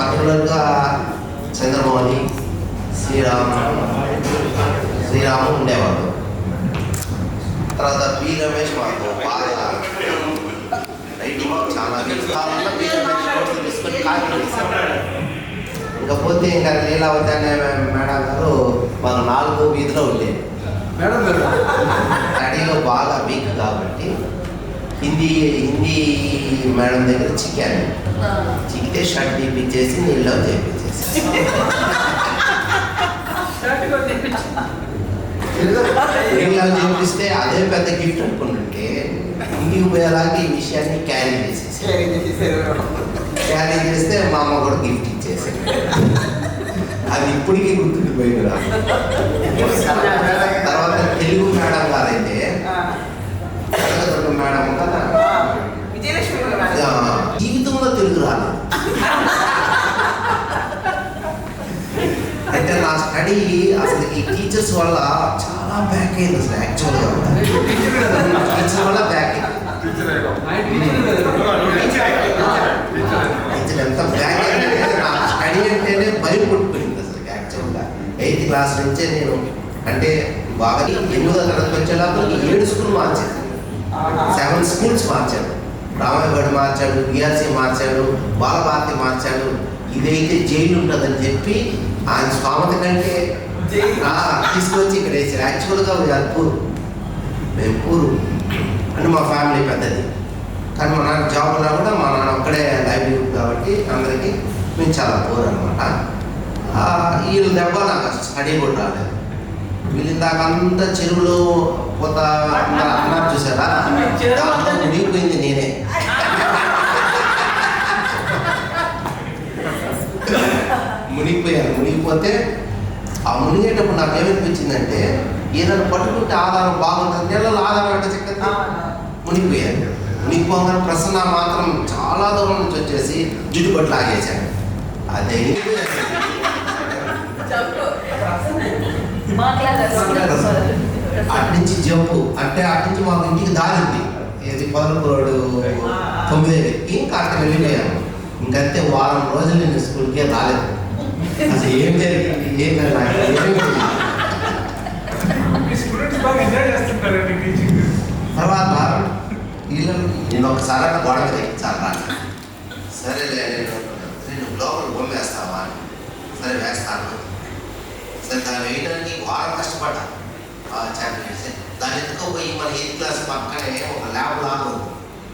పర్టికులర్గా చంద్రమౌళి, శ్రీరాము ఉండేవాడు. తర్వాత పి రమేష్ మాకు బాగా రైటింగ్ చాలా ఇకపోతే ఇంకా లీలావతి అనే మేడం గారు మాకు 4వ వీధిలో ఉండేది. మేడం గారు స్టడీలో బాగా వీక్ కాబట్టి హిందీ మేడం దగ్గర చిక్కితే షర్ట్ తీపిచ్చేసి నీళ్ళలో చేపించేసి నీళ్ళలో చేపిస్తే అదే పెద్ద గిఫ్ట్ అనుకుంటుంటే ఇంటికి పోయేలాగా ఈ విషయాన్ని క్యారీ చేస్తే మా అమ్మ కూడా గిఫ్ట్ ఇచ్చేసి అది ఇప్పటికీ గుర్తుండిపోయింది నాకు. తర్వాత తెలుగు మేడం గారైతే మేడం కదా జీవితంలో తెలుగు రాలేదు. అయితే నా స్టడీ అసలు ఈ టీచర్స్ వల్ల చాలా బ్యాక్ అయింది. అసలు యాక్చువల్గా టీచర్ వల్ల బ్యాక్ అయింది. ఎంత బ్యాక్ అయిందంటే నా స్టడీ అంటేనే భయం పుట్టిపోయింది అసలు. యాక్చువల్గా 8th క్లాస్ నుంచే నేను అంటే బాగా 8వ తరగతి వచ్చేలాగా 7 స్కూల్ మార్చాను, 7 స్కూల్స్ మార్చాడు. రామాయగఢ్ మార్చాడు, బిఆర్సీ మార్చాడు, బాలభారతి మార్చాడు. ఇదైతే జైలు ఉంటుందని చెప్పి ఆయన స్తోమత కంటే తీసుకొచ్చి ఇక్కడ వేసారు. యాక్చువల్గా అది పూరు, మేము పూరు అంటే మా ఫ్యామిలీ పెద్దది. కానీ మా నాన్న జాబ్ ఉన్నా కూడా మా నాన్న ఒక్కడే లైవ్లీహుడ్ కాబట్టి అందరికీ మేము చాలా పూర్ అనమాట. వీళ్ళు దెబ్బ నాకు స్టడీ కూడా రాలేదు. వీళ్ళు ఇందాక అంతా చెరువులో పోతా అన్నారు చూసారా, దాంట్లో మునిగిపోయింది నేనే. మునిగిపోతే ఆ మునిగేటప్పుడు నాకు ఏమనిపించిందంటే ఏదైనా పట్టుకుంటే ఆధారం బాగుంటుంది, నీళ్ళలో ఆధారం అంటే చక్కగా మునిగిపోయాను. మునిగిపోగానే ప్రసన్న మాత్రం చాలా దూరం నుంచి వచ్చేసి జుట్టు పట్టు లాగేశాను. అదే అట్నుంచి జంపు అంటే అట్నుంచి మాకు ఇంటికి దారింది ఏది పదకొండు 9 ఇంకా అక్కడ వెళ్ళిపోయాను. ఇంకంతే వారం రోజులు నేను స్కూల్కే రాలేదు. అసలు ఏం జరిగింది ఏం తర్వాత నేను ఒకసారి అట్లా గొడవ తెచ్చాను. సరేలే నేను లోపల బొమ్మ వేస్తావా? సరే వేస్తాను. సరే దాన్ని వేయడానికి వారం కష్టపడ్డా. దాన్ని ఎత్తుకోపోయి మన 8th క్లాస్ పక్కనే ఒక ల్యాబ్ లాగా ఉంది,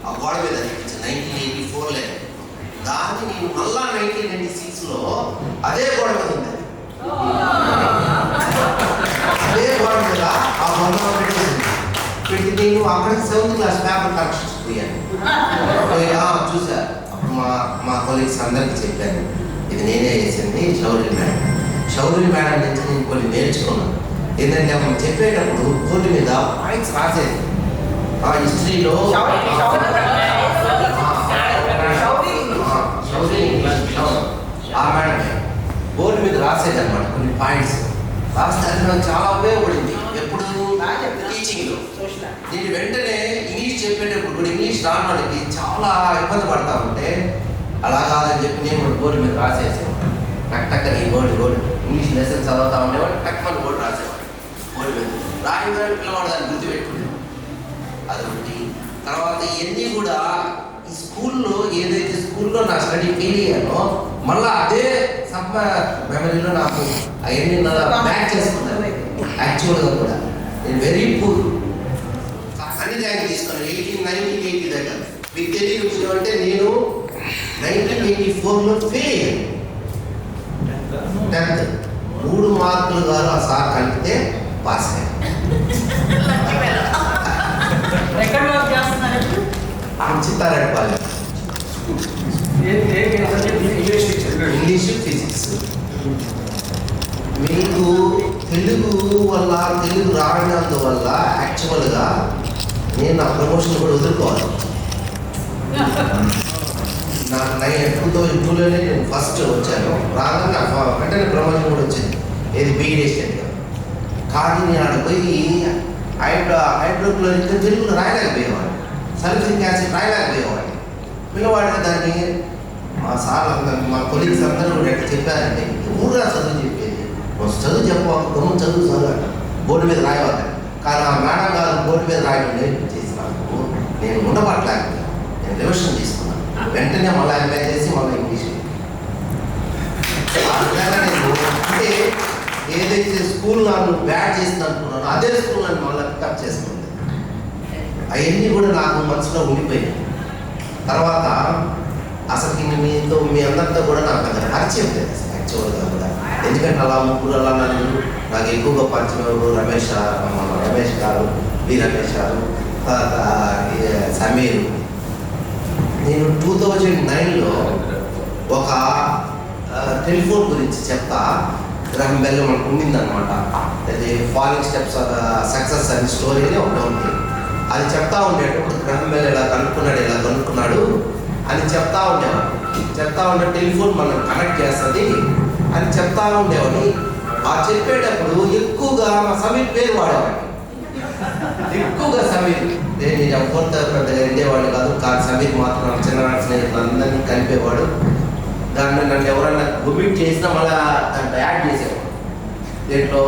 ఆ గోడ మీద 1984 దాన్ని నేను మళ్ళా 1996లో అదే గోడ మీద ఉంది. అదే గోడ మీద ఆ బొమ్మ పెట్టి నేను అక్కడ 7th క్లాస్ పేపర్ కరెక్షన్స్ పోయాను. చూసా. అప్పుడు మా కొలీగ్స్ అందరికీ చెప్పాను, ఇది నేనే చేసింది శౌర్య మేడం నుంచి నేను కొన్ని నేర్చుకున్నాను. ఏంటంటే మనం చెప్పేటప్పుడు బోర్డు మీద పాయింట్స్ రాసేది. ఆ హిస్టరీలో ఆ మేడం బోర్డు మీద రాసేది అనమాట కొన్ని పాయింట్స్. రాస్తే నాకు చాలా ఉపయోగపడింది. ఎప్పుడు టీచింగ్లో నేను వెంటనే ఇంగ్లీష్ చెప్పేటప్పుడు కూడా ఇంగ్లీష్ రాని వాళ్ళకి చాలా ఇబ్బంది పడతా ఉంటే అలా కాదని చెప్పి నేను బోర్డు మీద రాసేసాను. టక్కని బోర్డు ఇంగ్లీష్ లెసన్ చదువుతా ఉండేవాడు, టక్కని బోర్డు రాసేవాడు. బోర్డు మీద రాయగానే పిల్లవాడు దాన్ని గుర్తుపెట్టుకునేవాడు. అదొకటి. తర్వాత ఇవన్నీ కూడా ఈ స్కూల్లో ఏదైతే స్కూల్లో నా స్టడీ ఫెయిల్ అయ్యానో మళ్ళీ అదే సబ్ మెమరీలో నాకు అవన్నీ బ్యాక్ చేసుకున్నాను. యాక్చువల్గా కూడా నేను వెరీ పూర్ అన్ని ర్యాంక్ తీసుకున్నాను. 1980 దగ్గర మీకు తెలియని విషయం అంటే నేను 1984లో ఫెయిల్ అయ్యాను. 10th 3 మార్కులు గారు ఆ సార్ కలిపితే పాస్ అయ్యాను. చిత్తారెడ్డిపాలెం ఇంగ్లీష్ ఫిజిక్స్. మీకు తెలుగు వల్ల తెలుగు రావడందువల్ల యాక్చువల్గా నేను నా ప్రమోషన్ కూడా వదులుకోవాలి. నాకు 2002లోనే నేను ఫస్ట్ వచ్చాను. రాగానే నాకు వెంటనే ప్రమోషన్ కూడా వచ్చింది. ఏది బీఈడీ. కానీ నేను అక్కడ పోయి హైడ్రోక్లోరిక్ తెలుగులో రాయలేకపోయేవాడిని, సల్ఫ్యూరిక్ యాసిడ్ రాయలేకపోయేవాడిని. పిల్లవాడికి దాన్ని మా సార్ అందరూ మా కొలీగ్స్ అందరూ కూడా ఎట్లా చెప్పారంటే ఊరుగా చదువు చెప్పేది, చదువు చెప్పాక గమ్మున చదువు అంట, బోర్డు మీద రాయవాలి. కానీ ఆ మేడం గారు బోర్డు మీద రాయడం నేర్పించేసినాను. నేను ఉండబట్టలేకపోతే నేను రివిజన్ తీసుకున్నాను. వెంటనే మళ్ళీ ఎంపై చేసి మళ్ళీ ఇంగ్లీష్. నేను అంటే ఏదైతే స్కూల్ నన్ను బ్యాడ్ చేసింది అనుకున్నానో అదే స్కూల్ నన్ను మళ్ళీ పికప్ చేసుకుంది. అవన్నీ కూడా నాకు మనసులో ఉండిపోయాయి. తర్వాత అసలు మీతో మీ అందరితో కూడా నాకు అంత పరిచయం లేదు యాక్చువల్గా కూడా. ఎందుకంటే అలా ముగ్గురు అలా నాకు ఎక్కువగా పరిచయం రమేష్ గారు, బి రమేష్ గారు, తర్వాత సమీర్. నేను 2009లో ఒక టెలిఫోన్ గురించి చెప్తా, గ్రహం బెల్ మనకు ఉండిందనమాట. అది ఫాలోయింగ్ స్టెప్స్ సక్సెస్ అనే స్టోరీ అని ఒకటి ఉంది. అది చెప్తా ఉండేటప్పుడు గ్రహం బెల్ ఇలా కనుక్కున్నాడు అని చెప్తా ఉండేవాడు. టెలిఫోన్ మనం కనెక్ట్ చేస్తుంది అని చెప్తా ఉండేవాడు. ఆ చెప్పేటప్పుడు ఎక్కువగా మా సమీర్ పేరు వాడేవాడు. ఎక్కువగా సమీర్, నేను ఎవరితో పెద్దగా వెళ్ళేవాడు కాదు. కానీ సమీర్ మాత్రం చిన్ననాటి స్నేహితులు అందరినీ కలిపేవాడు. దాన్ని నన్ను ఎవరన్నా గుమిట్ చేసినా మళ్ళీ దాంట్లో యాడ్ చేసేవాడు, దీంట్లో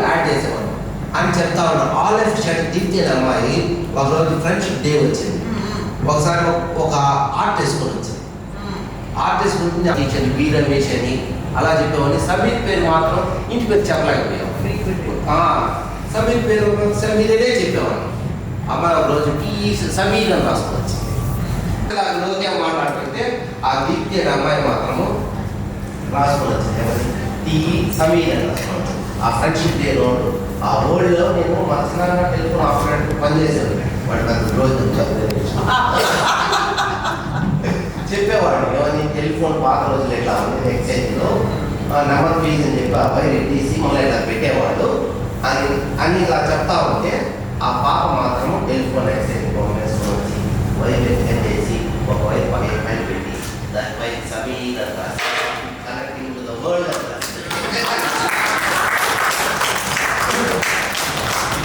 యాడ్ చేసేవాడు అని చెప్తా ఉన్నాడు. ఆల్ ఎఫిషియెంట్ దీప్తి అనే అమ్మాయి ఒకరోజు ఫ్రెండ్షిప్ డే వచ్చింది. ఒకసారి ఒక ఆర్ట్ వేసుకొని వచ్చింది. ఆర్ట్ వేసుకుంటుంది టీచర్ బి రమేష్ అని అలా చెప్పేవాడిని. సమీర్ పేరు మాత్రం ఇంటి పేరు చెప్పలేకపోయాం. సమీర్ పేరు సమీరే చెప్పేవాడిని. అమ్మాయి ఒక రోజు టీ సమీర్ అని రాసుకొని వచ్చింది. రోజే మాట్లాడుతుంటే ఆ దీప్తి అనే అమ్మాయి మాత్రము రాసుకొని వచ్చింది. ఎవరి టీ సమీర్ అని రాసుకొని వచ్చింది. ఆ ఫ్రెండ్షిప్ డే రోడ్డు ఆ రోడ్లో నేను మనసులాగా టెలిఫోన్ ఆపరేటర్ పనిచేసాను. వాడు నాకు రోజు చెప్పేవాడు ఏమని టెలిఫోన్ పాత రోజులు ఎట్లా ఉంది ఎక్సైజ్లో నెంబర్ ప్లీజ్ అని చెప్పి అబ్బాయి తీసి మళ్ళీ ఇట్లా పెట్టేవాడు అని ఇలా చెప్తా ఉంటే ఆ పాప మాత్రము టెలిఫోన్ ఎక్సైజ్ వేసుకొని వచ్చి వైఫ్ చేసి ఒక వైఫ్ పైన పెట్టి దానిపై Sameer connecting to the world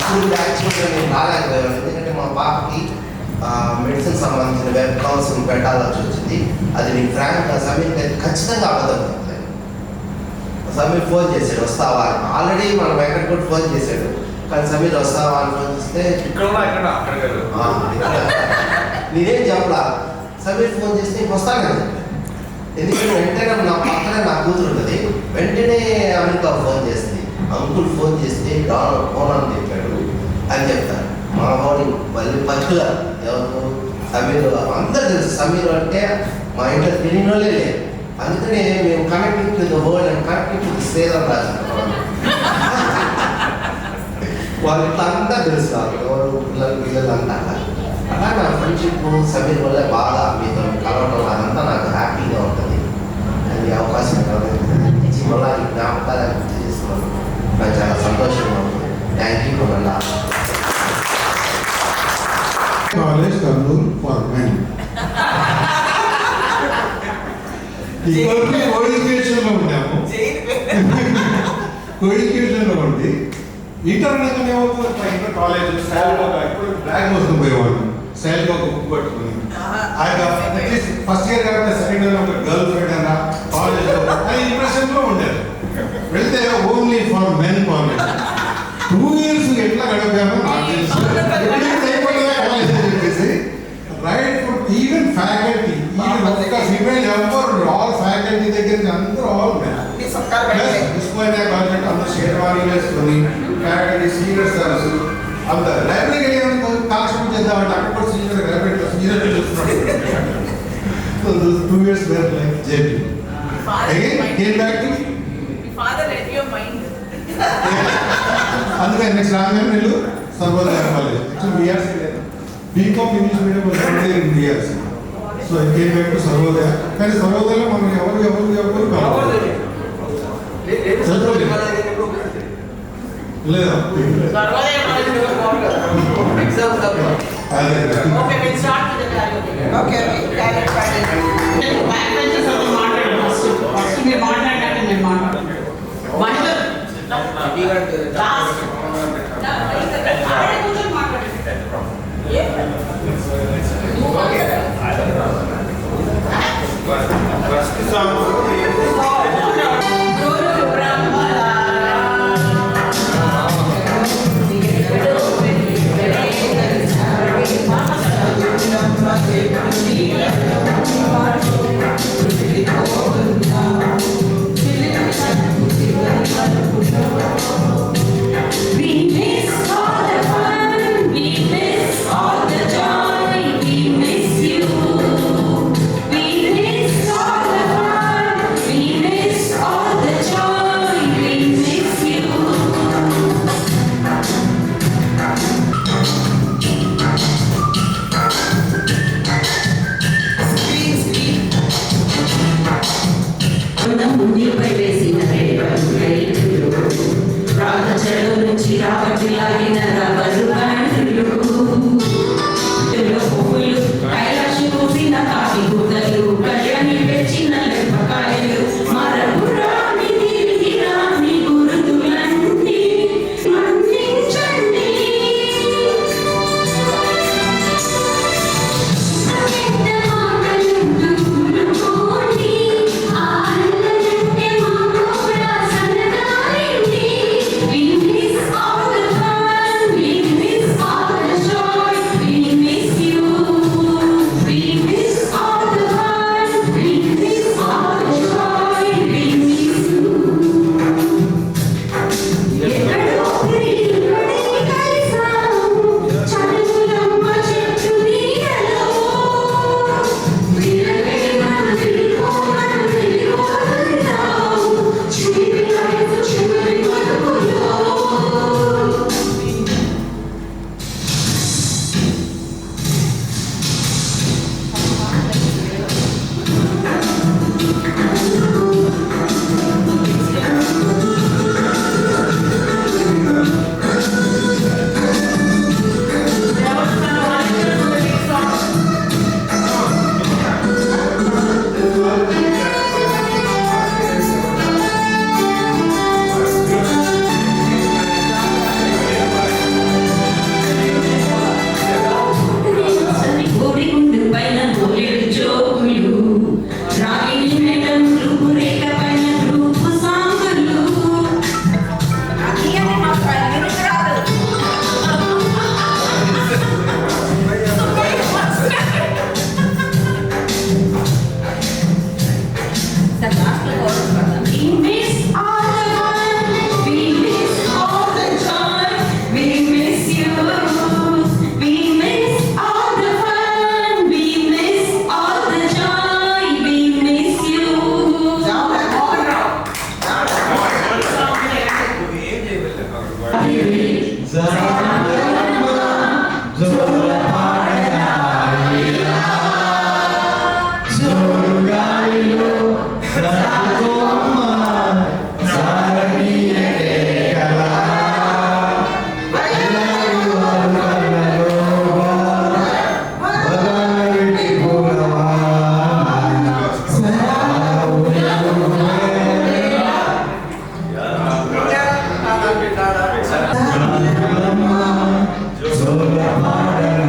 ఇప్పుడు యాక్చువల్గా నేను రాలేకపోయాను. ఎందుకంటే మా పాపకి మెడిసిన్ సంబంధించిన వెబ్ కౌన్సిలింగ్ పెట్టాల్సి వచ్చింది. అది నేను ఫ్రాంక్గా సమీర్కి అయితే ఖచ్చితంగా అబద్ధం చెప్తాను. సమీర్ ఫోన్ చేశాడు వస్తావా అని. ఆల్రెడీ మన వెంకట్ కూడా ఫోన్ చేశాడు. కానీ సమీర్ వస్తావా అని ఫోన్ చేస్తే నేనేం చెప్పలా. సమీర్ ఫోన్ చేస్తే నీకు వస్తానని చెప్పాను. ఎందుకంటే వెంటనే నా పక్కనే నా కూతురు ఉంటుంది. వెంటనే అమెరికా ఫోన్ చేస్తుంది. అంకుల్ ఫోన్ చేస్తే ఫోన్ అని చెప్పాడు అని చెప్తాను. మా వాడి మళ్ళీ పర్టికులర్ ఎవరు సమీర్ అందరు తెలుసు. సమీర్ అంటే మా ఇంట్లో తెలియని వాళ్ళే లేదు. అందుకనే మేము connecting to the world and connecting to the sale రాసుకుంటాం. వాళ్ళు ఇట్లా అంతా తెలుసు. ఎవరు పిల్లలు అంతా అలా నా ఫ్రెండ్షిప్ సమీర్ వల్ల బాగా మీతో కలవడం అదంతా నాకు హ్యాపీగా ఉంటుంది. అది అవకాశం ఇచ్చి మళ్ళీ ఈ జ్ఞాపకాలు గుర్తు చేస్తున్నాను. నాకు చాలా సంతోషంగా ఉంది. థ్యాంక్ యూ మళ్ళా. College Kurnool for men. ఇప్పటికీ కోఎడ్యుకేషన్ లో ఉన్నాము. కోఎడ్యుకేషన్ లో ఉంది. ఇంటర్ అనగానే ఏమవుతుంది, ఇంటర్ కాలేజ్ ఇప్పుడు బ్యాగ్ మోసుకొని పోయేవాడు. సైల్ ఒక బుక్ పట్టుకుని ఫస్ట్ ఇయర్ కాబట్టి సెకండ్ ఇయర్ ఒక గర్ల్ ఫ్రెండ్ అన్నా కాలేజ్ అని ఇంప్రెషన్ లో ఉండేది. వెళ్తే only for men college. 2 years ఎట్లా గడిపామో నాకు తెలుసు. Right food even faculty even ఒక్క ఫిమేల్ ఎవరు ఆల్ ఫ్యాకల్టీ దగ్గర అందరూ ఆల్ ఉస్మానియా కాలేజ్ అందరూ షేర్వాణి వేసుకొని ఫ్యాకల్టీ సీనియర్ సర్స్ అంత లైబ్రరీకి వెళ్ళి కాలక్షేపం చేద్దామంటే అక్కడ కూడా సీనియర్ లైబ్రరీ సీనియర్ చూస్తున్నాడు. So 2 years were like JP. Again came back to father read your mind. అందుకని నెక్స్ట్ రాగానే వీళ్ళు సర్వోదయ కాలేజ్ యాక్చువల్లీ బీఆర్సీ లేదు. BCom English medium was in BRC. So it came back to Sarvodaya. కానీ సర్వోదయలో మనం ఎవరు లేదా Okay, we'll start with the karaoke. Okay, back benches are first we మాట్లాడాలి నేను మాట్లాడాలి. మహిళ లాస్ట్ ఆడే కూర్చొని మాట్లాడండి. First song We miss all the fun, we miss all the joy, we miss you. We miss all the fun, we miss all the joy, we miss you. ముందుపై వేసిన రేటులు రాత చెడు నుంచి రాబట్టి లాగిన రబ్బరు బ్యాండులు పువ్వులు కైలాషి పూసిన కాఫీ గుడ్డలు కళ్యాణి పెంచిన లెప్పకాయలు మరపు రాని తిరిగి రాని గురుతులన్నీ మన్నించండి. We miss all the fun, we miss all the joy, we miss you. We miss all the fun, we miss all the joy, we miss you. ఎక్కడో ఇక్కడే కలిసాము చదువులమ్మ చెట్టు నీడలో వీరలే మన వెళ్ళిపోతున్నావు చివరి లైఫ్ చివరి బతుకులో. గోడిగుండు పైన గోలెడు జోకులు రాగిని మేడం గ్రూపు రేఖ పైన group సాంగులు We miss all the fun, we miss all the joy, we miss you. We miss all the fun, we miss all the joy, we miss you. జోల పాడన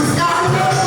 Stop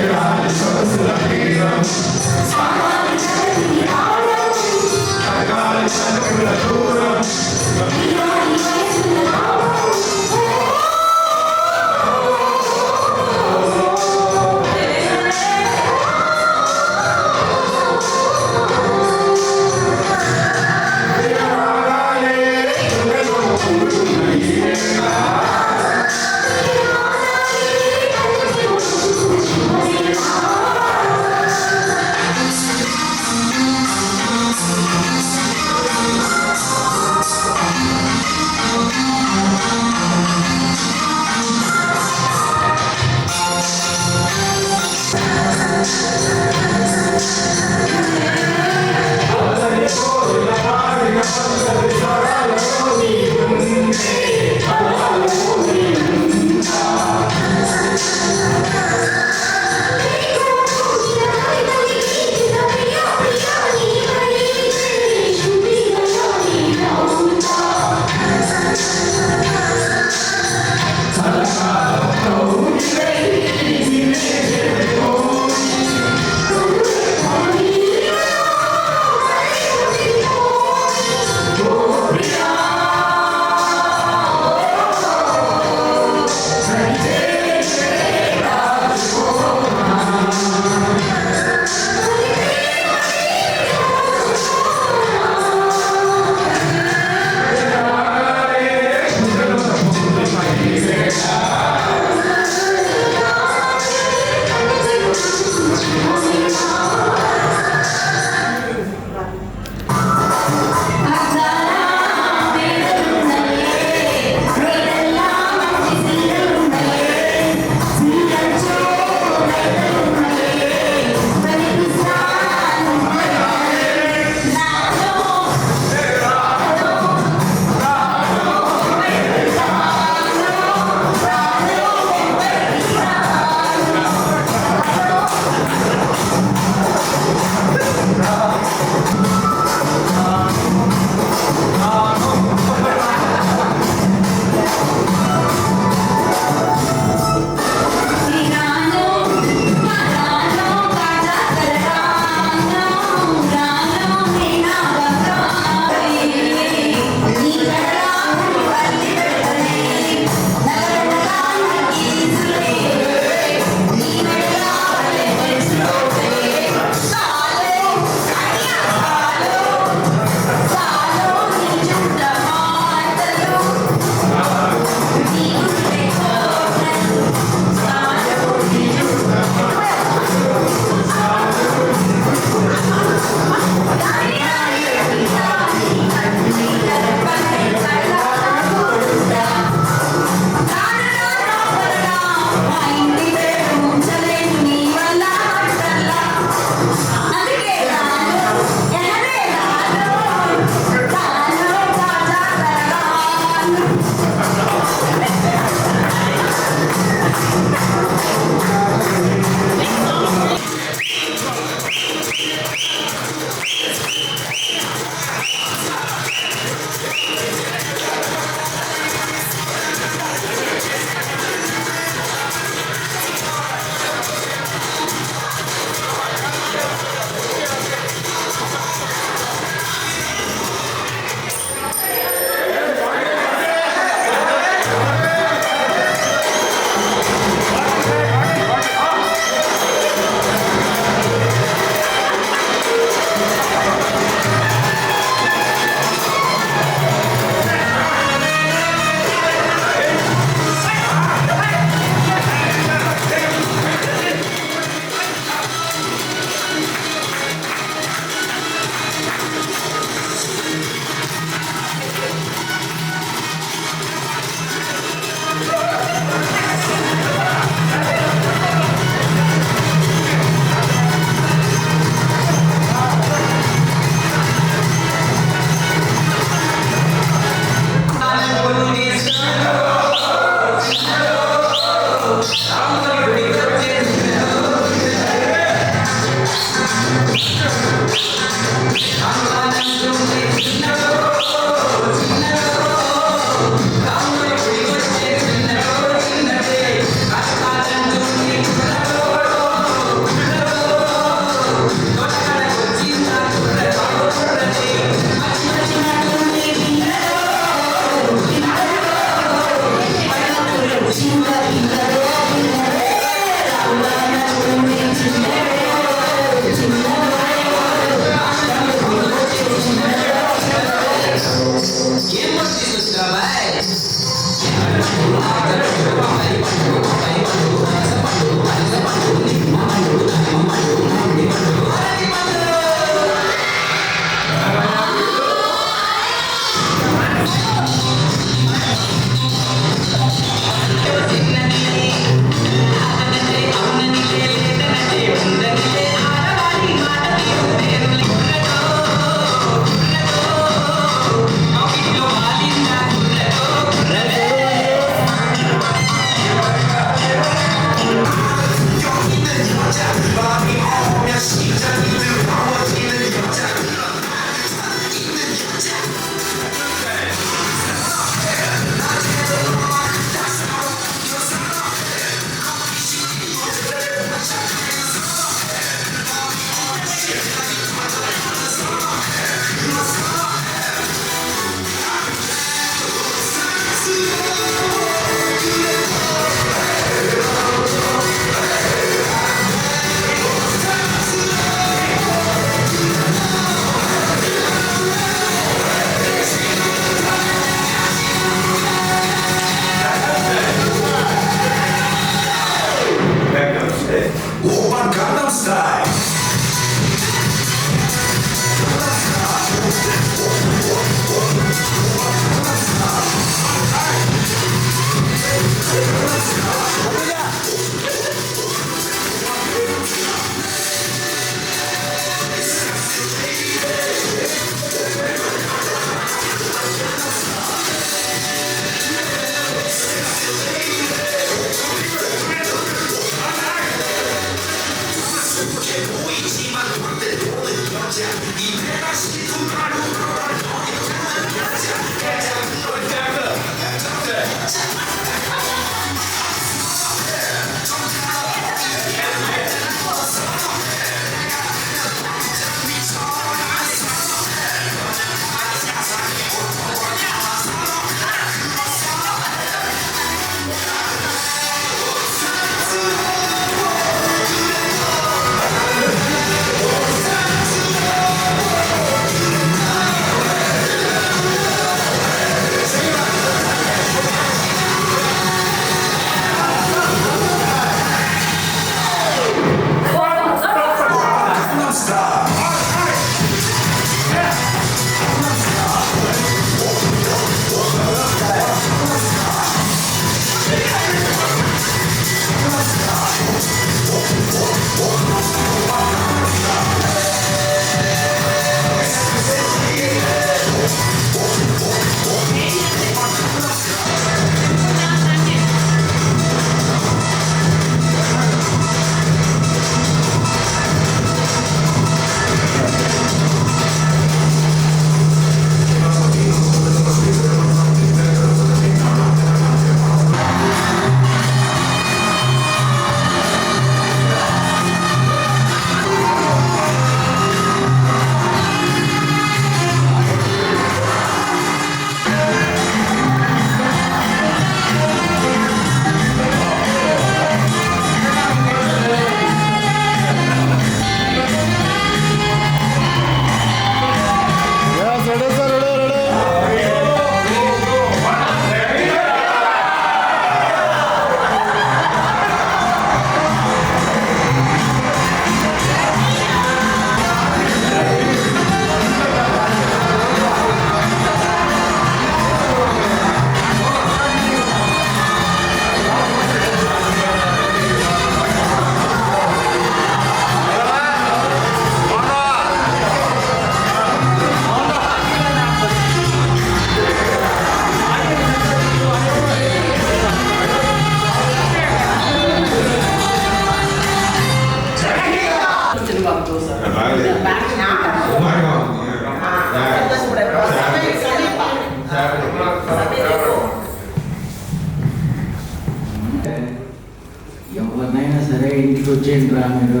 ఎవరినైనా సరే ఇంటికి వచ్చేయండి రా మీరు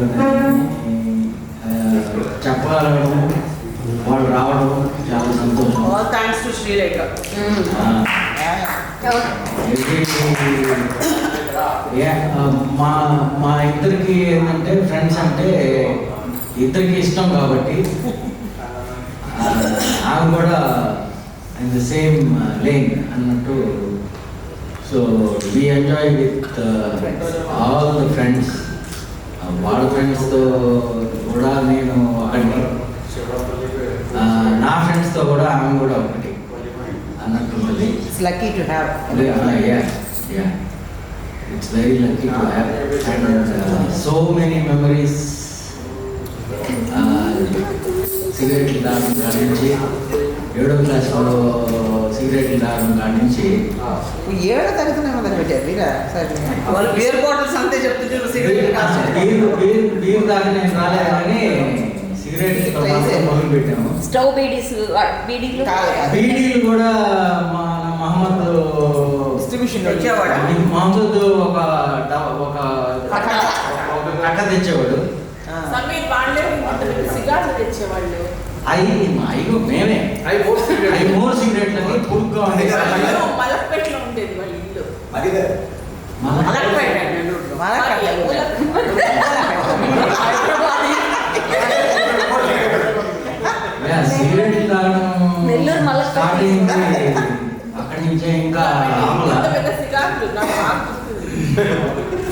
చెప్పగలగడం వాళ్ళు రావడం చాలా సంతోషం. All thanks to Sri Rekha. మా మా ఇద్దరికి ఏంటంటే ఫ్రెండ్స్ అంటే ఇద్దరికి ఇష్టం కాబట్టి ఆమె కూడా ఇన్ ద సేమ్ లేన్ అన్నట్టు. So we enjoy with all the friends. వాళ్ళ ఫ్రెండ్స్తో కూడా నేను ఒకటి, నా ఫ్రెండ్స్తో కూడా ఆమె కూడా ఒకటి అన్నట్టు ఉంటుంది. It's lucky to have. Yeah. It's very lucky to have, and so many memories. సిగరెట్లు తాగడం కాడి నుంచి 7వ క్లాస్లో సిగరెట్లు తాగడం కాడి నుంచి 7వ తరగతినే మొదలు పెట్టారు వీరా. వాళ్ళు బియర్ బాటిల్స్ అంతే చెప్తుంటారు. బీర్ దాకా నేను రాలేదు కానీ సిగరెట్ మొదలు పెట్టాము. స్టవ్ బీడీలు బీడీలు కూడా మా మహమ్మద్ డిస్ట్రిబ్యూషన్ వచ్చేవాడు. మహమ్మద్ ఒక కట్ట తెచ్చేవాడు. సమీర్ వాళ్ళే సిగార్లు తెచ్చేవాళ్ళు. అయ్యో మేమే 3 సిగరెట్లని పురుగ్గా మలక్పేటలో ఉండేది వాళ్ళ ఇల్లు. సిగరెట్లు తాగడం నెల్లూరు మలక్పేట. స్టార్ట్ అయింది అక్కడి నుంచే. ఇంకా పెద్ద సిగార్లు నాకు బాగా గుర్తుంది.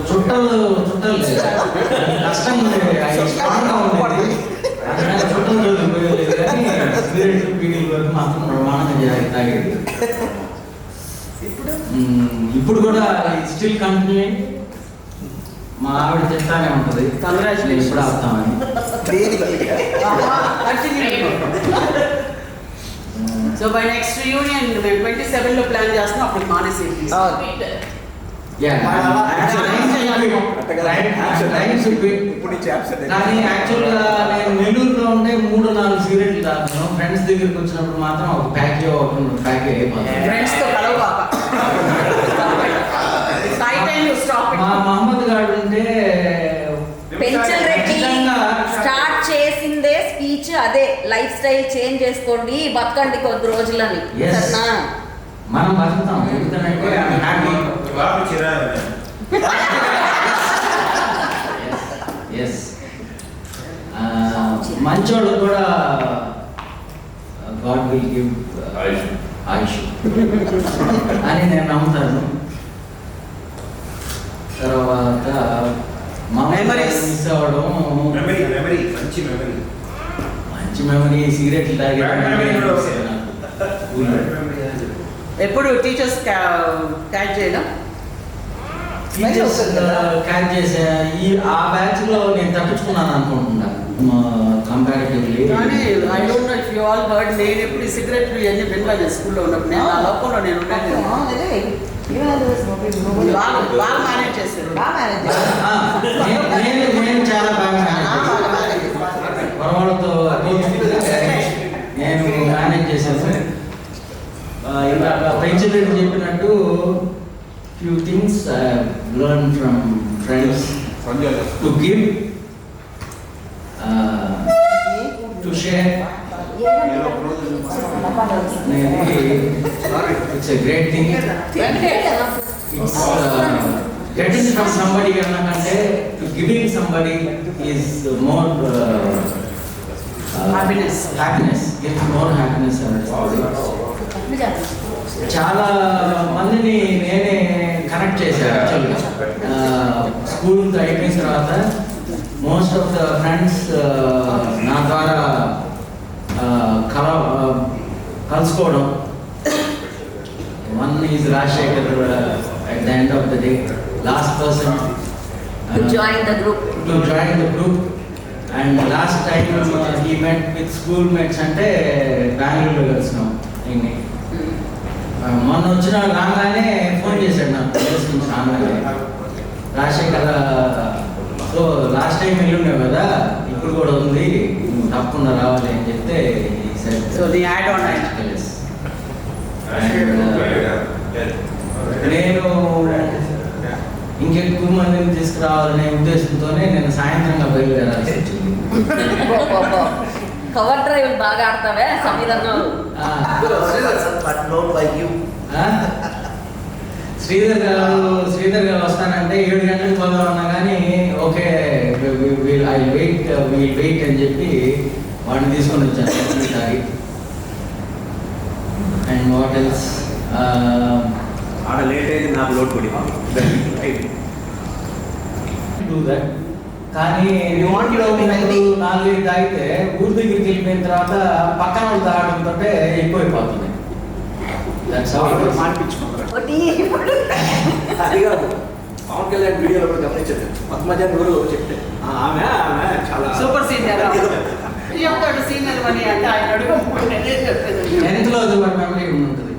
చుట్టలు కష్టం ఉండేది. స్ట్రాంగ్గా ఉండేది. చుట్టలు చదువుకోలేదు కానీ సిగరెట్ బీడీల వరకు మాత్రం ప్రమాణంగా తాగేది. ఇప్పుడు కూడా స్టిల్ కంటిన్యూ. మా ఆవిడ చెప్తానే ఉంటుంది ఎప్పుడు ఆపుతామని. సో బై నెక్స్ట్ రియూనియన్ 27లో ప్లాన్ చేస్తున్నాం. అప్పుడు మానేసి Yeah. కానీ యాక్చువల్గా నేను నెల్లూరులో ఉంటే 3-4 సిగరెట్లు తాగుతాను. ఫ్రెండ్స్ దగ్గరికి వచ్చినప్పుడు మాత్రం ఒక ప్యాక్ అయిపోతాను. ఫ్రెండ్స్ తో కలవబాక. మా మహమ్మద్ గారు ఉంటే పెంచల్ రెడ్డి స్టార్ట్ చేసిందే స్పీచ్ అదే, లైఫ్ స్టైల్ చేంజ్ చేసుకోండి, బతకండి కొద్ది రోజులని. Yes. సరేనా? మనం బతుకుతాం ఎందుకంటే హ్యాపీ. ఎస్ మంచోళ్ళు కూడా గాడ్ విల్ గివ్ ఆయుష్ అని నేను నమ్ముతాను. తర్వాత Memories. మిస్ అవ్వడం, మంచి మెమరీ, సిగరెట్లు తాగి ఎప్పుడు టీచర్స్ క్యాచ్ చేయడం. క్యాచ్ చేసే ఆ బ్యాచ్ లో నేను తప్పించుకున్నాను అనుకుంటున్నాను కంపారిటివ్లీ. కానీ I don't know if you all heard, నేను ఎప్పుడు సిగరెట్ ఇవన్నీ వినలేదు స్కూల్లో ఉన్నప్పుడు. నేను ఆ లోపల నేను ఉండేది. బాగా మేనేజ్ చేశారు. నేను చాలా బాగా పరవాళ్ళతో నేను మేనేజ్ చేశాను. ఇందాక పెంచలేడు చెప్పినట్టు few things I have learned from friends to give, to share. It's a great thing. It's getting from somebody annakante to giving somebody is more Happiness. Gives more happiness and చాలా మందిని నేనే connect చేశాను యాక్చువల్గా. School అయిపోయిన తర్వాత most of the friends నా ద్వారా కలుసుకోవడం. One is Rajasekhar at the end of the day, last person To join the group. And last time he met with schoolmates అంటే బెంగళూరులో కలిసినాం. మొన్న వచ్చిన రాగానే ఫోన్ చేశాడు నాకు, తెలుసుకుని రాగానే రాజశేఖర్ సో లాస్ట్ టైం వెళ్ళున్నావు కదా, ఇప్పుడు కూడా ఉంది, నువ్వు తప్పకుండా రావాలి అని చెప్తే సో ది యాడ్ ఆన్ నేను ఇంకెక్కువ మందిని తీసుకురావాలనే ఉద్దేశంతోనే నేను సాయంత్రంగా బయలుదేరాల్సి వచ్చింది. కవర్ డ్రైవ్ బాగా ఆడతావే సంవిధానం. శ్రీధర్ గారు వస్తానంటే 7 గంటలకు పోదాం అన్నా కానీ ఓకే వెయిట్ అని చెప్పి వాడిని తీసుకొని వచ్చాను ఈసారి. అండ్ వాట్ ఎల్స్ ఆడ లేట్ అయితే నాకు లోడ్ పడి డూ దట్. కానీ 4 తాగితే ఊరి దగ్గరికి వెళ్ళిపోయిన తర్వాత పక్కన వాళ్ళు తాగడంతో ఎక్కువైపోతుంది. అది కాదు, పవన్ కళ్యాణ్ వీడియోలో కూడా గమనించదు. మధ్యాహ్నం ఎవరు చెప్తే ఆమె చాలా సూపర్ సీనియర్ చెప్తాడు. సీనియర్ అని అంటే ఆయన అడుగు 10th లో అది వాడి మెమరీ ఉంటుంది.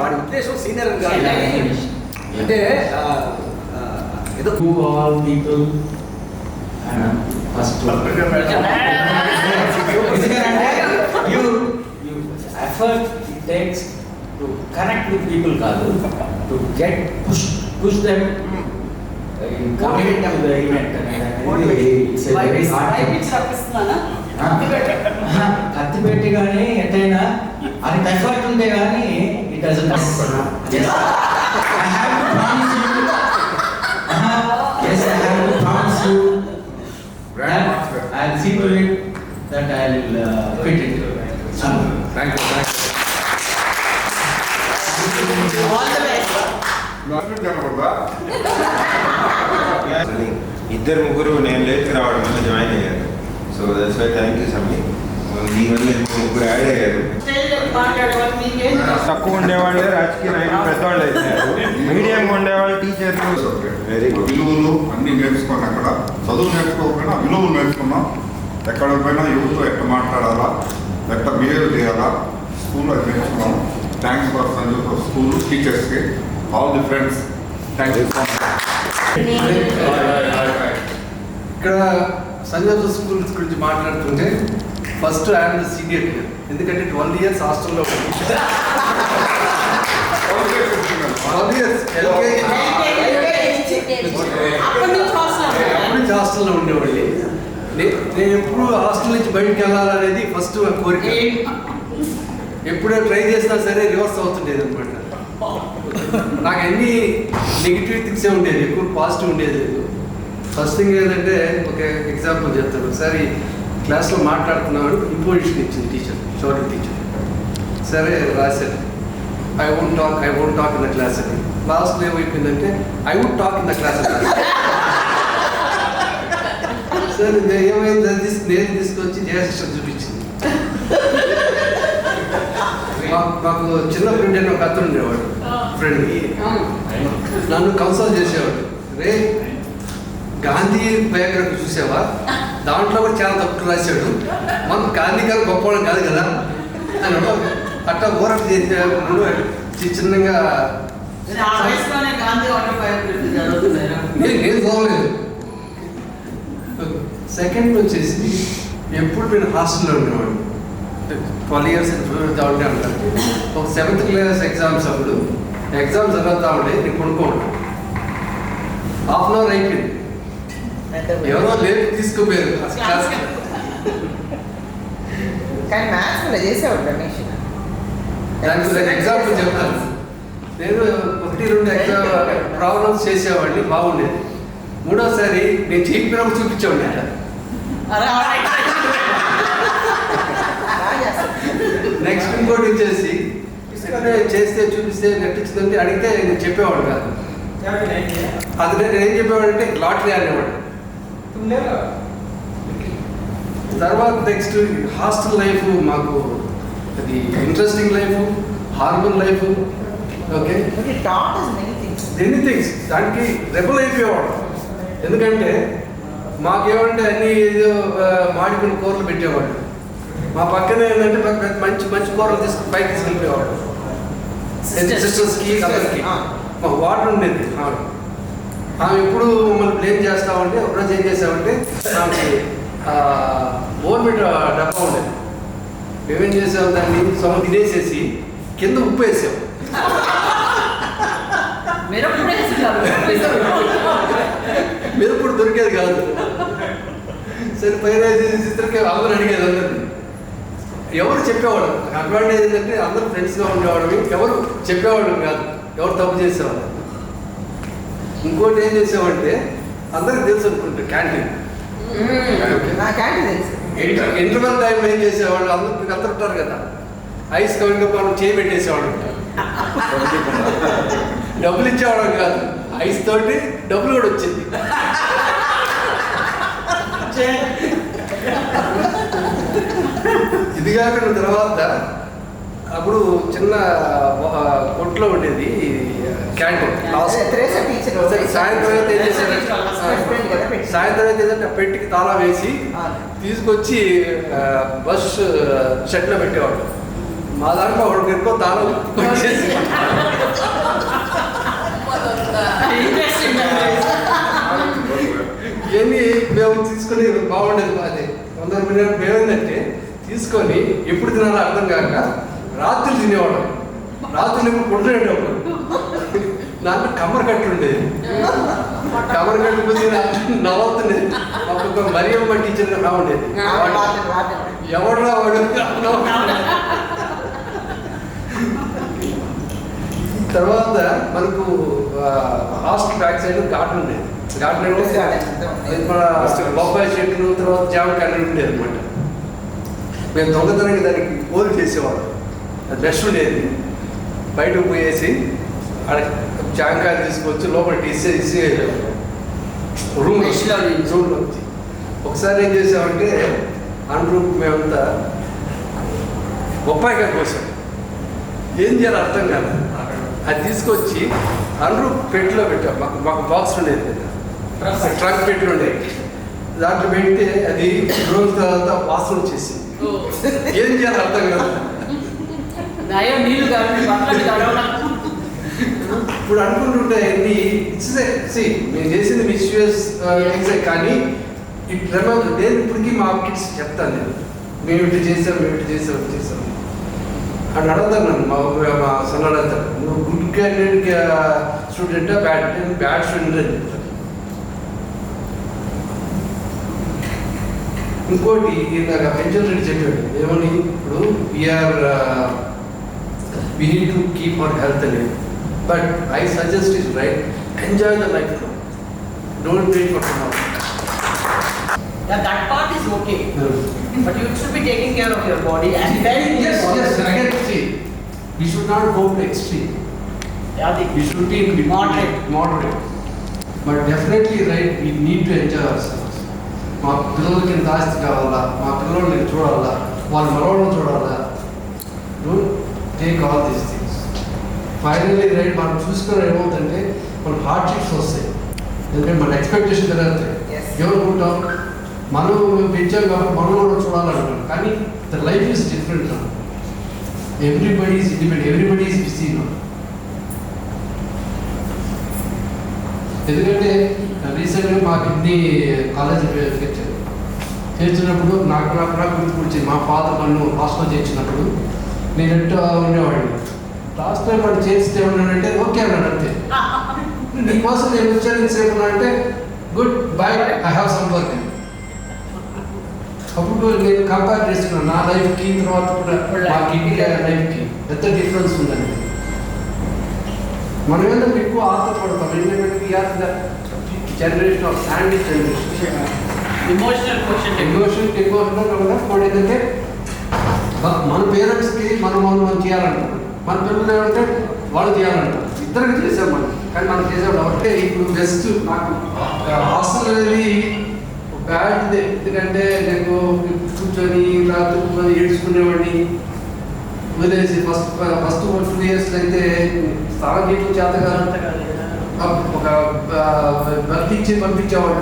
వాడి ఉద్దేశం సీనియర్ అని కాదు, అంటే ఏదో To all people first ఎందుకంటే you effort it takes to connect with people కాదు, to get push them coming to the event. It's a very hard thing. కత్తి పెట్టి కానీ ఎట్టయినా అది ఎఫర్ట్ ఉంటే కానీ it doesn't. I have to promise you. Yes, I have to promise you that I'll see to it that I'll quit it soon. Thank you. All the best. ఇద్దరు ముగ్గురు నేను లేచి రావడం వల్ల జాయిన్ అయ్యారు. So that's why thank you Sami. నీ వల్ల ముగ్గురు యాడ్ అయ్యారు. తక్కువ ఉండేవాళ్ళే రాజకీయ నాయకులు పెద్దవాళ్ళు అయిపోయారు. మీడియంగా ఉండేవాళ్ళు టీచర్లు. Very good. విలువలు అన్నీ నేర్చుకున్నాం. అక్కడ చదువు నేర్చుకోకుండా విలువలు నేర్చుకున్నాం. ఎక్కడ పోయినా యువతతో ఎట్లా మాట్లాడాలా, ఎట్లా బిహేవ్ చేయాలా, స్కూల్లో నేర్చుకున్నాం. థ్యాంక్స్ ఫర్ సంజయ్ స్కూల్ టీచర్స్కి, all the friends thank you. ఇక్కడ సంజయ్ స్కూల్స్ గురించి మాట్లాడుతుంటే first I'm the senior year, ఎందుకంటే 12 years హాస్టల్లో 12 years ఎప్పుడు హాస్టల్లో ఉండేవాడిని. నేను ఎప్పుడు హాస్టల్ నుంచి బయటకు వెళ్ళాలనేది ఫస్ట్ కోరిక. ఎప్పుడో ట్రై చేసినా సరే రివర్స్ అవుతుండేది అనమాట. నాకు అన్ని నెగిటివ్ థింగ్సే ఉండేది, ఎక్కువ పాజిటివ్ ఉండేది లేదు. ఫస్ట్ థింగ్ ఏంటంటే ఒక ఎగ్జాంపుల్ చెప్తాను. ఒకసారి క్లాస్లో మాట్లాడుతున్నాడు, ఇంపోజిషన్ ఇచ్చింది టీచర్, షార్ట్ టీచర్. సరే రాశాను, I won't talk in the class అని. లాస్ట్లో ఏమైపోయిందంటే I would talk in the class అని. సరే ఏమైంది, నేను తీసుకొచ్చి జయశిక్షణ చూపించింది. మాకు చిన్న ఫ్రెండ్ అని ఒక అతను ఉండేవాడు, ఫ్రెండ్ నన్ను కన్సల్ట్ చేసేవాడు. రే గాంధీ బయోగ్రఫీ చూసావా, దాంట్లో కూడా చాలా తప్పులు రాశాడు, మనం గాంధీ గారు గొప్పవాడు కాదు కదా అని అట్లా ఓరఫ్ చేసేవాడు. చిన్నగా నేను చదవలేదు. సెకండ్ వచ్చేసి ఎప్పుడు నేను హాస్టల్లో ఉండేవాడు, 12 years చదువుతూ ఉంటాను. ఒక 7th class ఎగ్జామ్స్ అప్పుడు ఎగ్జామ్స్ చదువుతూ ఉంటే నేను కొనుక్కోండి. హాఫ్ అన్ అవర్ అయిపోయింది, ఎవరో లేట్ తీసుకుపోయారు క్లాస్. కానీ మ్యాథ్స్ కూడా చేసేవాడు రమేష్. దానికి ఎగ్జాంపుల్ చెప్తాను. నేను 1-2 ఎగ్జామ్ ప్రాబ్లమ్స్ చేసేవాడిని, బాగుండేది. మూడోసారి నేను చెప్పినప్పుడు చూపించేవాడిని అట్లా. నెక్స్ట్ ఇంకోటి వచ్చేసి చేస్తే చూపిస్తే నటించిందంటే అడిగితే నేను చెప్పేవాడు కాదు. అది నేను ఏం చెప్పేవాడు అంటే లాటరీ అనేవాడు. తర్వాత నెక్స్ట్ హాస్టల్ లైఫ్ మాకు అది interesting life, harbour life. Okay, any things దానికి రెబల్ అయిపోయేవాడు. ఎందుకంటే మాకేమంటే అన్ని ఏదో మాడిపోయిన కూరలు పెట్టేవాడు. మా పక్కన ఏంటంటే మంచి మంచి కూరలు తీసుకుని పైకి తీసుకెళ్ళిపోయేవాడు. సిస్టర్స్కి అందరికి వాటర్ ఉండేది. ఆమె ఎప్పుడు మమ్మల్ని బ్లేమ్ చేస్తామంటే ఒకరోజు ఏం చేసామంటే ఆమె బోర్మిట్ డబ్బా ఉండేది. మేమేం చేసాము, దాన్ని సొమ్ము తినేసేసి కింద ఉప్పు వేసాము. మిరప్పుడు దొరికేది కాదు. సరే పైన ఇద్దరికి అందరూ అడిగేది. అందరినీ ఎవరు చెప్పేవాడు. అడ్వాంటేజ్ ఏంటంటే అందరూ ఫ్రెండ్స్గా ఉండేవాడు, ఎవరు చెప్పేవాడు కాదు, ఎవరు తప్పు చేసేవాడు. ఇంకోటి ఏం చేసామంటే అందరికి తెలుసు అనుకుంటే క్యాంటీన్, ఇంటర్వెల్ టైంలో ఏం చేసేవాళ్ళు, అందరూ ఉంటారు కదా, ఐస్ కవిగా చేయబెట్టేసేవాడు. డబ్బులు ఇచ్చేవాడు కాదు, ఐస్ తోటి డబ్బులు కూడా వచ్చింది. ఇది కాకుండా తర్వాత అప్పుడు చిన్న కొట్లో ఉండేది క్యాంటీన్. సాయంత్రం అయితే ఏం చేశారంటే పెట్టికి తాళా వేసి తీసుకొచ్చి బస్ షెడ్లో పెట్టేవాడు. మా దాంట్లో ఒకరికి ఎక్కువ తాళం వచ్చేసి ఇవన్నీ మేము తీసుకొని బాగుండేది. అది 100 minutes మేమేంటంటే తీసుకొని ఎప్పుడు తినాలో అర్థం కాక రాత్రులు తినేవాడు. రాత్రులు ఎప్పుడు కొట్టుకునేటప్పుడు దాంట్లో కమ్మర కట్టు ఉండేది. కమ్మర కట్టు కొద్ది నవ్వుతుండేది. ఒక్కొక్క మరియమ్మ టీచర్గా బాగుండేది. ఎవడరా వాడు. తర్వాత మనకు హాస్టల్ బ్యాక్ సైడ్ గార్డెన్ ఉండేది. గార్డెన్ మన బొబ్బాయి చెట్లు, తర్వాత జామకాయలు ఉండేది అనమాట. మేము దొంగతనంగా దానికి పోలు చేసేవాళ్ళం. అది బెస్ట్ ఉండేది. బయటకు పోయేసి అక్కడ జామకాయలు తీసుకొచ్చి లోపల ఇసి రూమ్లో వచ్చి ఒకసారి ఏం చేసామంటే అనురూప్ మేమంతా బొప్పాయికాయ కోసం ఏం చేయాలో అర్థం కాదు. అది తీసుకొచ్చి అనురూప్ పెట్టిలో పెట్టాం. మాకు బాక్స్ ఉండేది కదా, ట్రంక్ పెట్టి ఉండేది. దాంట్లో పెడితే అది రోజు తర్వాత వాసన వచ్చేసి ఏం చేయాలో అర్థం కాదు. ఇప్పుడు అనుకుంటుంటే ఇట్స్ నేను చేసింది మిస్యూస్ థింగ్స్ కానీ నేను ఇప్పటికీ మా కిడ్స్ చెప్తాను మేము ఇటు చేసాం అని అడుగుతాను నన్ను మా సన్న అడుగుతాను నువ్వు గుడ్ క్యాండిడేట్ స్టూడెంటా బ్యాడ్ స్టూడెంట్ అని చెప్తాను. ఇంకోటి ఇందాక పెన్షన్ రెడ్డి చెప్పాడు ఏమని ఇప్పుడు we need to keep our health alive. But I suggest is right, enjoy the life now. Don't wait for tomorrow. Yeah, that part is okay. But you should be taking care of your body and then Yes, again, see, we should not go to extreme. Yeah, We should be moderate. But definitely right, we need to enjoy ourselves. మా పిల్లలకి ఎంత ఆస్తి కావాలా, మా పిల్లల్ని నేను చూడాలా, వాళ్ళ మనవాళ్ళని చూడాలా. Don't take all these things. Finally right మనం చూసుకున్న ఏమవుతుందంటే మన హార్డ్షిప్స్ వస్తాయి. ఎందుకంటే మన ఎక్స్పెక్టేషన్ జరుగుతాయి. ఏమనుకుంటాం మనం పెంచాం కాబట్టి మనం కూడా చూడాలనుకుంటాం. కానీ the life is different. Everybody is independent, everybody is busy now. ఎందుకంటే రీసెంట్గా మాకు హిందీ కాలేజ్ చేర్చినప్పుడు నాకు గుర్తుకొచ్చింది మా ఫాదర్ నన్ను హాస్టల్ చేర్చినప్పుడు నేను ఎట్లా ఉండేవాడిని. లాస్ట్ టైం వాడు చేస్తే ఏమన్నాడంటే ఓకే అన్నాడు అంతే. నీకోసం నేను వచ్చాను సేపు అంటే good bye I have some work. అప్పుడు నేను కంపేర్ చేస్తున్నాను నా లైఫ్కి తర్వాత కూడా మా ఇండియా లైఫ్కి ఎంత డిఫరెన్స్ ఉందండి. మనం ఏంటంటే ఎక్కువ ఆశపడతాం ఎందుకంటే generation of sandwich generation emotional quotient. ఎక్కువ కూడా ఏంటంటే మన పేరెంట్స్కి మనం చేయాలంటారు, మన పిల్లలు ఏమంటే వాళ్ళు చేయాలంటారు. ఇద్దరికి చేసాం మనం, కానీ మనం చేసేవాళ్ళు ఒకటే. ఇప్పుడు బెస్ట్ నాకు హాస్టల్ అనేది బ్యాడ్దే. ఎందుకంటే నేను కూర్చొని రాత్రి ఏడ్చుకునేవాడిని వదిలేసి ఫస్ట్ 2 years అయితే స్నానం చేయడం చేతగా ఒక భక్తి ఇచ్చి పంపించేవాళ్ళు.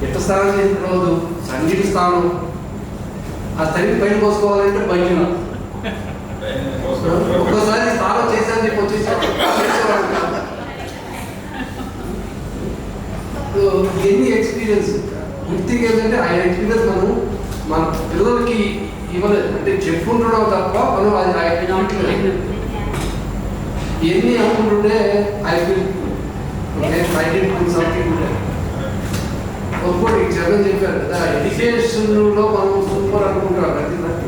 ఎట్లా స్నానం చేసిన రోజు సంగీత స్నానం ఆ తల్లి పైన పోసుకోవాలంటే భయం. ఒక్కోసారి స్నానం చేశాను చెప్పి వచ్చేసేవాళ్ళు. ఎన్ని ఎక్స్పీరియన్స్ గుర్తిగా ఏంటంటే ఆ ఎక్స్పీరియన్స్ మనం మన పిల్లలకి ఇవ్వలేదు. అంటే చెప్పుకుంటున్నాం తప్ప మనం అది ఎన్ని అనుకుంటుంటే ఐ ఫీల్ సంథింగ్ ఉంటే ఒక్కటి జగన్ చెప్పారు కదా ఎడ్యుకేషన్లో మనం సూపర్ అనుకుంటున్నాం. ప్రతి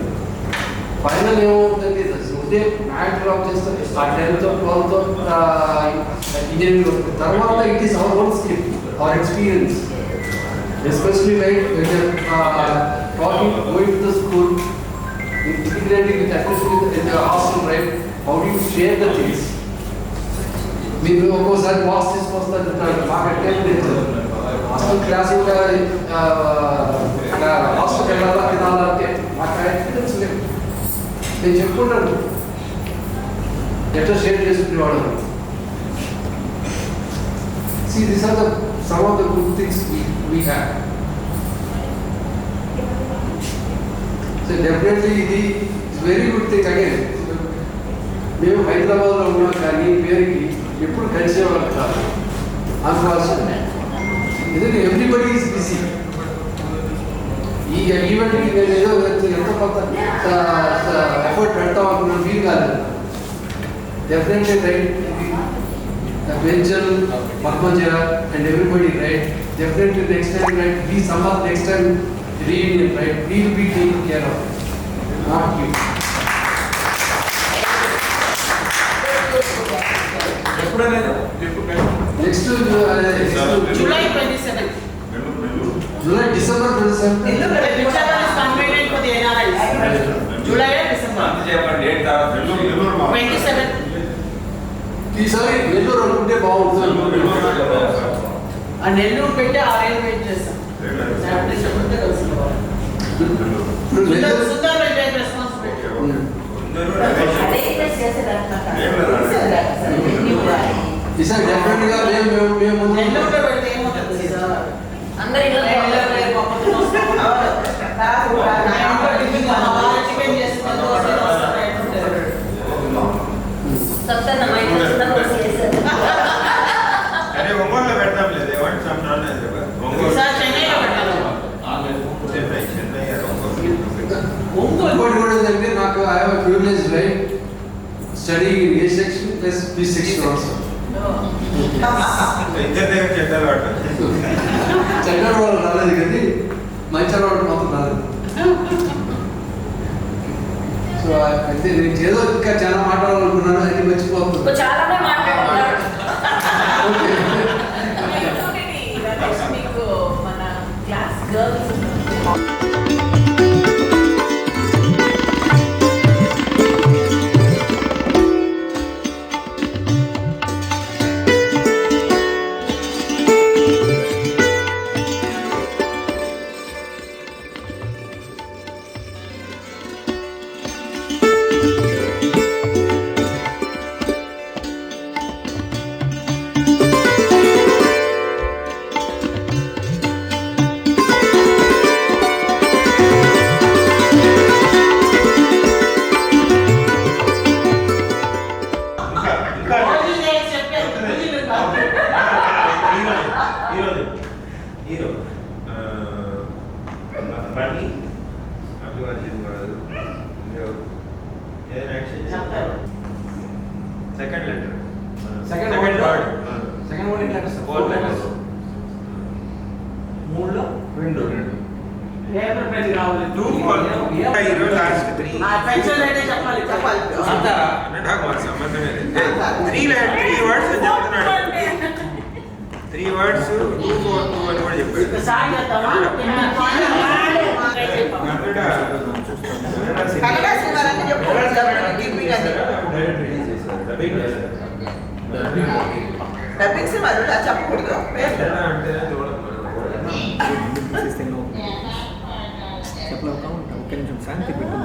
ఫైనల్ ఏమవుతుంది ఉదే మ్యాటర్ ఆఫ్ చేస్తే ఆ 10th 12th ఇంజనీరింగ్ తర్వాత it is our own skill our experience. Especially like when you are talking, going to the school, integrating with atmosphere in the hostel, right? How do you share the things? మీరు ఒక్కోసారి box తీసుకొస్తారు మాకు attend hostel class హాస్టల్కి వెళ్ళాలా తినాలా అంటే మాకు experience లేదు. నేను చెప్పుకుంటాను ఎట్లా షేర్ చేసుకునేవాడు. See, these are some of the good things we have. So definitely it's very good thing again. మేము హైదరాబాద్లో ఉన్నాం కానీ పేరుకి ఎప్పుడు కలిసేవాళ్ళం కాదు. అందుకోసం ఎందుకంటే ఎవ్రీబడి ఈజ్ బిజీ. ఈ ఈవెంట్కి నేను ఏదో ఎంత కొంత ఎఫర్ట్ పెడతాం అనుకున్నాను, ఫీల్ కాలేదు. Definitely right Benjal, Padmaja and everybody, right? Definitely next time, right? We somehow next time reunion, right? We will be taken care of, not you. Next to July 27th. December 27th. Whichever is convenient for the NRIs. July or December. 27th. ఈసారి నెల్లూరు అనుకుంటే బాగుంటుంది. ఆ నెల్లూరు పెట్టి 6 ఏళ్ళు wait చేస్తాం. Sundar take responsibility. ఈసారి డెఫినెట్గా మేము నెల్లూరులో పెడితే ఏమవుతుంది సార్? అందరి చికెన్ చేసుకుని I have a privileged right studying in A section plus B section also. ఇద్దరి దగ్గర చెడ్డలు వాడు చెడ్డవాడు వాళ్ళు రాలేదు కానీ మంచివాడు మాత్రం రాలేదు. సో అయితే నేను ఏదో ఇంకా చాలా మాట్లాడాలనుకున్నాను, అది మర్చిపోతున్నాను. చాలానే మాట్లాడుతున్నారు. ఓకే. మీకు మన class girls hero Bunny Allu Arjun garu second letter second word second word ఎట్లా వస్తుంది? 4 లెటర్స్ మూడులో రెండు పేపర్ పెన్ కావాలి. 2 ఫర్ హీరో లాస్ట్ 3 పెన్షన్ అయితే చెప్పాలి. అంటారా? నాకు మాకు సంబంధమే లేదు 3 వర్డ్స్ చెప్తున్నాడు 3 వర్డ్స్ 2 4 2 అని కూడా చెప్పాడు సార్ చేద్దామా? కన్నడ సినిమాలన్నీ చెప్పు. గివ్వింగ్ అని. డబ్బింగ్ సినిమాలు ఇలా చెప్పకూడదు. ఒక్క నిమిషం శాంతి పెట్టు.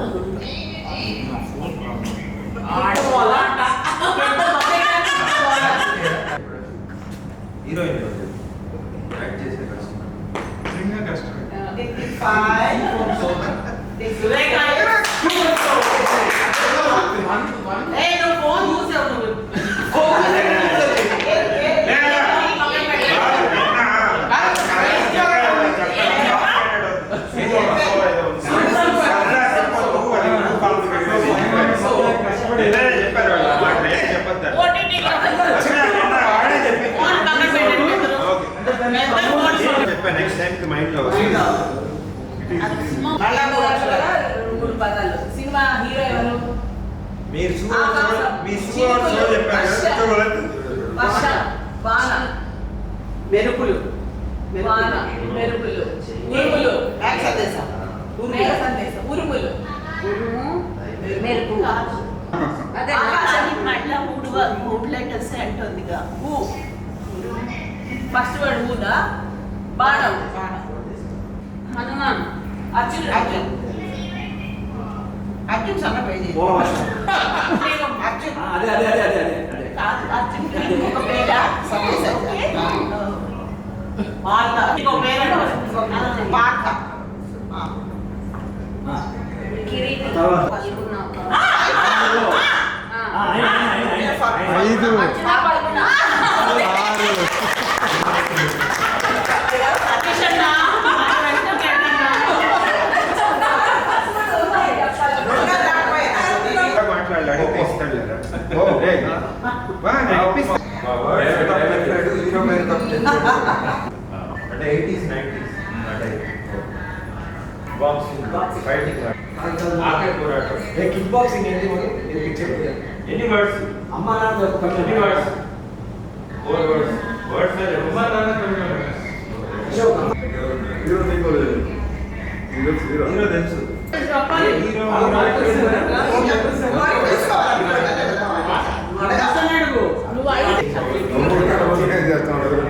హీరోయిన్ యాక్ట్ చేసే కష్టం నిజంగా కష్టం నువ్వు ఫోన్ చూసావు నువ్వు. నెక్స్ట్ టైం మైండ్ లో మూడు పదాలు. సినిమా హీరో ఎవరు? మీరు చెప్పారు వర్ష, వాన, మెరుపులు. వాన, మెరుపులు, ఉరుములు, యాక్ సందేశం. మేఘ సందేశం, ఉరుములు, మెరుపు. అదే ఆకాశానికి మళ్ళా మూడు లెటర్స్ అంటుందిగా. ఊ ఫస్ట్ వర్డ్ ఊదా. బాణం, హనుమాన్, అర్జున్, అర్జున్. అర్జున్ సన్న పేజీ. అర్జున్. అదే అదే అదే అదే అదే అర్జున్ ఇంకొక పేరా? సందేశం. వాళ్ళ ఇంకో పేరు పాట. కిరీటి, తర్వాత. పల్గుణ, ఐదు అర్జున, పల్గుణ, సతీష్ అన్న, మాట్లాడాలి ఇస్తాడు అంటే 80s 90s బాక్సింగ్ ఫైటింగ్ ఆకే పోరాటం కిక్ బాక్సింగ్ ఏంటి మరి? ఇది పిక్చర్ ఎన్ని వర్డ్స్ అమ్మ నాన్న ఎన్ని వర్డ్స్ 4 వర్డ్స్ వర్డ్స్ అమ్మా నాన్న హీరో తెలుసు చెప్పాలి. హీరో నువ్వు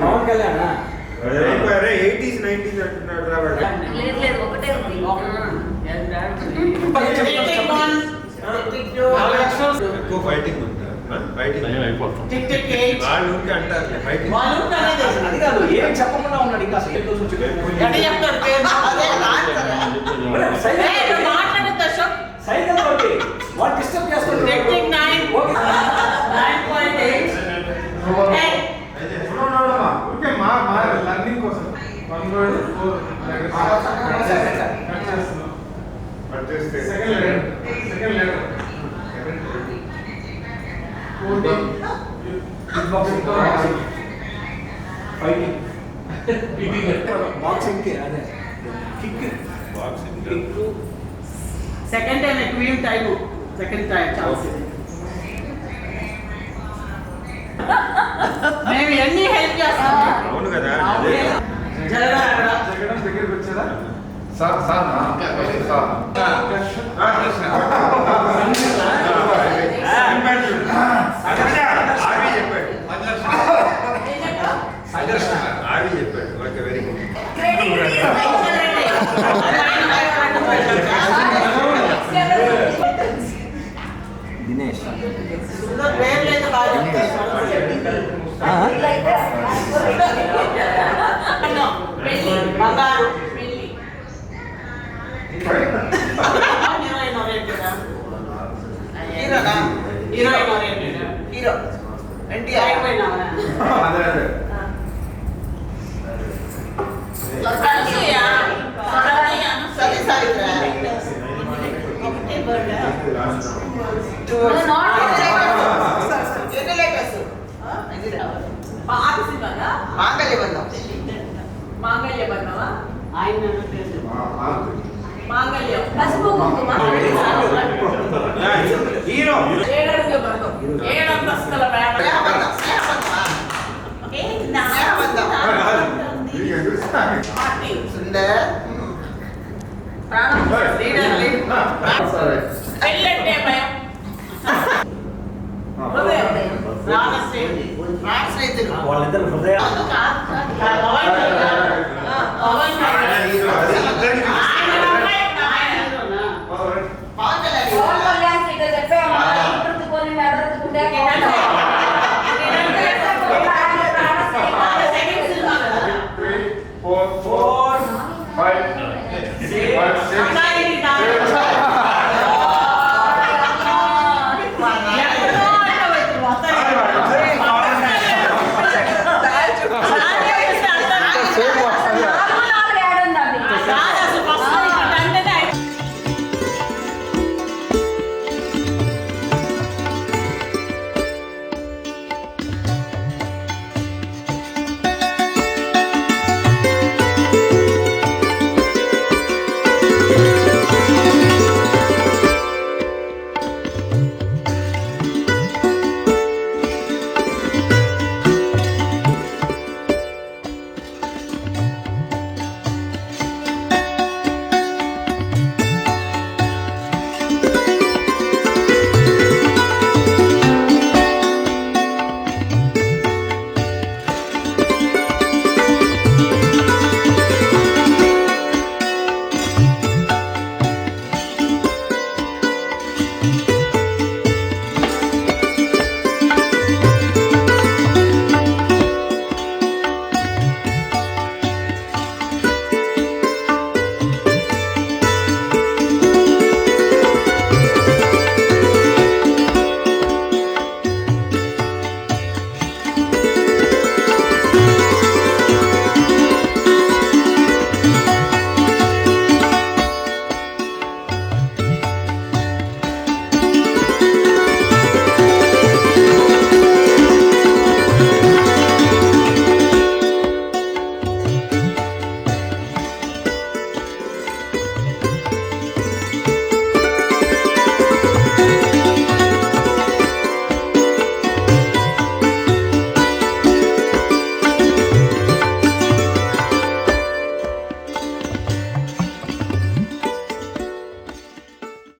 పవన్ కళ్యాణ్ 80s 90s అంటున్నాడు రావాడు లేదు లేదు ఒకటే ఉంది. ఎక్కువ ఫైటింగ్ ఉంటారు ఫైటింగ్ టిక్ టిక్ ఎయిట్. వాళ్ళు ఊరికే అంటారు ఫైటింగ్ వాళ్ళు ఉంటారు. అది కాదు ఏం చెప్పకుండా ఉన్నాడు ఇంకా అసలు ఏంటో చూసి ఎట్లా చెప్తారు పేరు? అదే రాస్తారు. మాట్లాడద్దు అశోక్. సైకిల్ తోటి వాడు డిస్టర్బ్ చేస్తాడు. Tick tick 9.8. ఓకే మా లర్నింగ్ కోసం 1 word 4 letters. బాక్సింగ్ కి అదే కిక్ కిక్ సెకండ్ టైం ఎక్కువ టైం సెకండ్ టైం ఛాన్స్ మేము ఎన్ని హెల్ప్ చేస్తాం అవును కదా జరగడం అక్కడ జగడం దగ్గరికి వచ్చారా సార్ సార్ ఆర్వి చెప్పాడు ఆర్వి చెప్పాడు ఓకే వెరీ గుడ్ దినేష్ పేరు లేదు బాగా బంగారు పెళ్ళి హీరోయిన్ ఓరియంటెడా హీరోనా హీరోయిన్ ఓరియంటెడా హీరో ఎన్టీఆర్ అయిపోయినావా అదే అదే సతీ సావిత్ర ఎన్ని లేటెస్ట్ మాంగళ్య బంధం మాంగళ్య బంధమా ఆయన మాంగళ్యం పసుపు కుంకుమ హీరో ఏడడుగుల బంధం ఏడంతస్తుల వేట స్నేహబంధం స్నేహబంధమా స్నేహబంధం పార్టీ సుందర్ ప్రాణం లీడర్ పెళ్ళంటే భయం హృదయం ప్రాణ స్నేహితులు స్నేహితులు వాళ్ళిద్దరు హృదయ కాదు